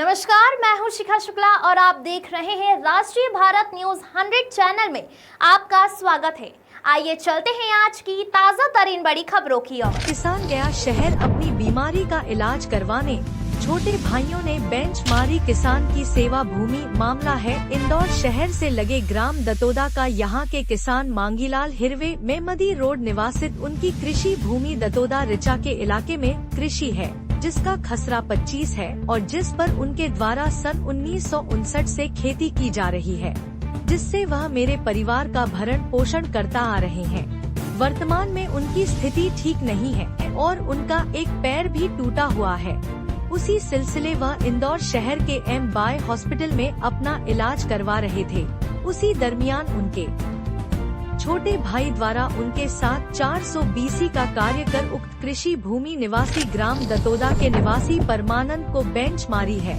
नमस्कार, मैं हूं शिखा शुक्ला और आप देख रहे हैं राष्ट्रीय भारत न्यूज 100 चैनल में आपका स्वागत है। आइए चलते हैं आज की ताजा तरीन बड़ी खबरों की ओर। किसान गया शहर अपनी बीमारी का इलाज करवाने, छोटे भाइयों ने बेंच मारी किसान की सेवा भूमि। मामला है इंदौर शहर से लगे ग्राम दतोदा का। यहाँ के किसान मांगीलाल हिरवे मेमदी रोड निवासित उनकी कृषि भूमि दतोदा रिचा के इलाके में कृषि है, जिसका खसरा 25 है और जिस पर उनके द्वारा सन 1959 से खेती की जा रही है, जिससे वह मेरे परिवार का भरण पोषण करता आ रहे हैं। वर्तमान में उनकी स्थिति ठीक नहीं है और उनका एक पैर भी टूटा हुआ है। उसी सिलसिले वह इंदौर शहर के एम.बाय हॉस्पिटल में अपना इलाज करवा रहे थे। उसी दरमियान उनके छोटे भाई द्वारा उनके साथ 420 का कार्य कर उक्त कृषि भूमि निवासी ग्राम दतोदा के निवासी परमानंद को बेंच मारी है,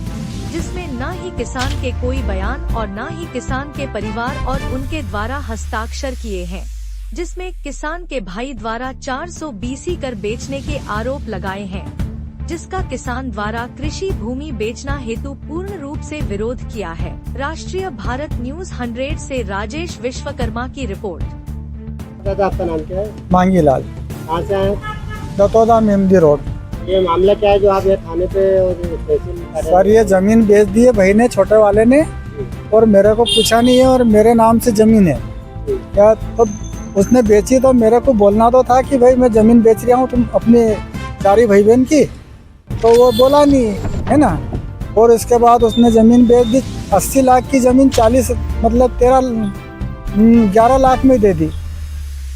जिसमें न ही किसान के कोई बयान और न ही किसान के परिवार और उनके द्वारा हस्ताक्षर किए हैं, जिसमें किसान के भाई द्वारा 420 कर बेचने के आरोप लगाए हैं, जिसका किसान द्वारा कृषि भूमि बेचना हेतु पूर्ण रूप से विरोध किया है। राष्ट्रीय भारत न्यूज 100 से राजेश विश्वकर्मा की रिपोर्ट। दादा, आपका नाम क्या है? मांगीलाल। कहाँ से आए? दतोदा मेमदी रोड। ये मामला क्या है जो आप ये थाने पे और तहसील कर रहे हैं? सर, ये जमीन बेच दी है भाई ने, छोटे वाले ने, और मेरे को पूछा नहीं है और मेरे नाम से जमीन है क्या। तो उसने बेची तो मेरे को बोलना तो था कि भाई मैं जमीन बेच रहा हूँ तुम अपने चारी भाई बहन की, तो वो बोला नहीं है ना। और इसके बाद उसने जमीन बेच दी। 80 लाख की जमीन 11 लाख में दे दी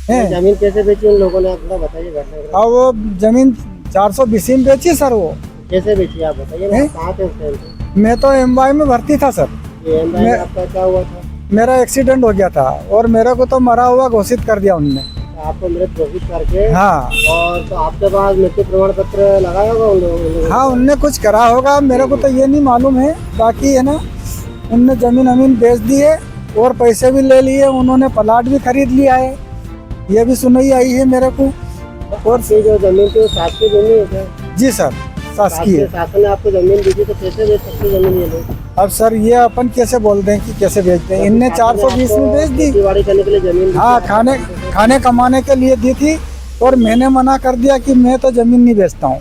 है। जमीन कैसे बेची उन लोगों ने, आपको बताइए घटना। और वो जमीन 420 में बेची सर। वो कैसे बेची आप बताइए ना, कहाँ थे उस टाइम पे? मैं तो एम.वाई में भर्ती था सर। ये एम.वाई में आपका क्या हुआ था? मेरा एक्सीडेंट हो गया था और मेरे को तो मरा हुआ घोषित कर दिया उनने। आपको मृत घोषित करके? हाँ। और तो आपके पास मृत्यु प्रमाण पत्र लगाया होगा उन लोगों ने? हाँ, उनने कुछ करा होगा, मेरे को तो ये नहीं मालूम है। बाकी है ना, उनने जमीन बेच दी है और पैसे भी ले लिए। उन्होंने प्लाट भी खरीद लिया है, ये भी सुनाई आई है मेरे को। और जो जमीन थी वो शासकीय जमीन है क्या? जी सर, शासकीय। शासन ने आपको जमीन दी थी तो कैसे बेच सकते जमीन ये लोग? अब सर ये अपन कैसे बोलते हैं कि कैसे बेचते हैं। इनने 420 में बेच दी। खेतीबाड़ी करने के लिए जमीन? हाँ, खाने कमाने के लिए दी थी और मैंने मना कर दिया कि मैं तो जमीन नहीं बेचता हूँ।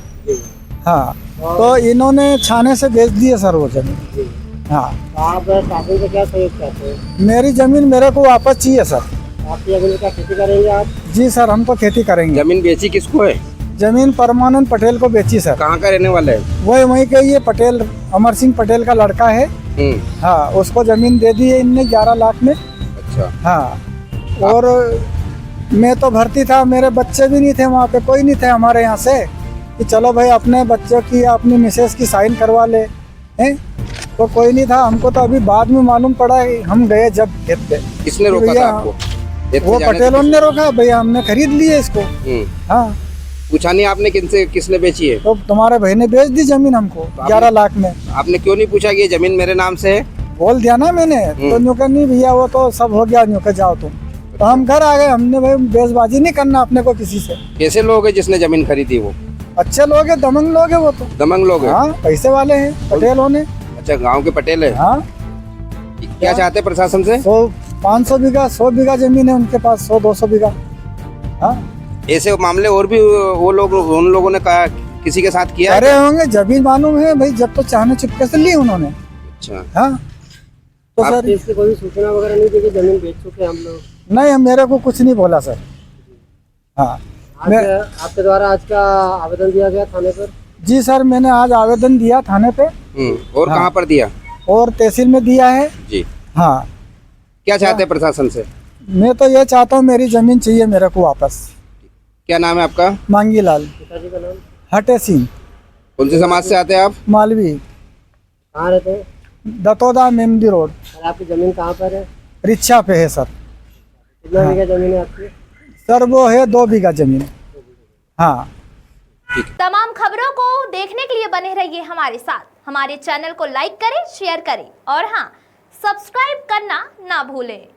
हाँ, तो इन्होंने छाने से बेच दी है सर वो जमीन। हाँ। आप शासन से क्या सहयोग चाहते हैं? मेरी जमीन मेरे को वापस चाहिए सर। आपकी जमीन का खेती करेंगे आप? जी सर, हम तो खेती करेंगे। जमीन बेची किसको है? जमीन परमानंद पटेल को बेची सर। कहाँ का रहने वाला है? वही का ये पटेल, अमर सिंह पटेल का लड़का है। हाँ, उसको जमीन दे दी है इनने 11 लाख में। अच्छा। हाँ, और मैं तो भर्ती था, मेरे बच्चे भी नहीं थे वहाँ पे, कोई नहीं थे हमारे यहाँ से कि चलो भाई अपने बच्चों की या अपनी मिसेज की साइन करवा ले हैं, तो कोई नहीं था। हमको तो अभी बाद में मालूम पड़ा, हम गए जब खेत पे। किसने रोका था आपको? वो पटेलों ने रोका भैया, हमने खरीद लिए इसको। हाँ। पूछा नहीं आपने किसने बेची है? तो तुम्हारे भाई ने बेच दी जमीन हमको 11 लाख में। आपने क्यों नहीं पूछा कि ये जमीन मेरे नाम से है? बोल दिया ना मैंने, तो न्यू कर नहीं भैया, वो तो सब हो गया, न्यू कर जाओ तुम। तो हम घर आ गए। हमने भाई बेजबाजी नहीं करना अपने को किसी से। कैसे लोग है जिसने जमीन खरीदी? वो अच्छे लोग है, दमंग लोग है वो तो। दमंग लोग है? हाँ, पैसे वाले हैं, पटेल होने। अच्छा, गाँव के पटेल है? हाँ। क्या चाहते प्रशासन से? 500 बीघा 100 बीघा जमीन है उनके पास, 100-200 बीघा। हाँ, ऐसे मामले और भी वो लोग, उन लोगों ने कहा किसी के साथ किया? अरे होंगे, जब भी मालूम है भाई, जब तो चाहने चुपके से ली उन्होंने। अच्छा। हाँ, तो सर इसकी कोई सूचना वगैरह नहीं दी कि जमीन बेच चुके हम लोग? नहीं, मेरे को कुछ नहीं बोला सर। हाँ, आपके द्वारा आज का आवेदन दिया गया थाने पर? जी सर, मैंने आज आवेदन दिया थाने पे। और कहाँ पर दिया? और तहसील में दिया है जी। हाँ। क्या चाहते हैं प्रशासन से? मैं तो ये चाहता हूँ, मेरी जमीन चाहिए मेरे को वापस। क्या नाम है आपका? मांगीलाल। पिताजी का नाम? हटे सिंह। कौन से समाज से आते हैं आप? मालवी। कहाँ रहते हैं? दतोदा मेमदी रोड। और आपकी जमीन कहाँ पर है? रिच्छा पे है सर। कितना बीघा जमीन है आपकी? सर वो है 2 बीघा जमीन। हाँ। तमाम खबरों को देखने के लिए बने रहिए हमारे साथ। हमारे चैनल को लाइक करें, शेयर करें और हाँ, सब्सक्राइब करना ना भूलें।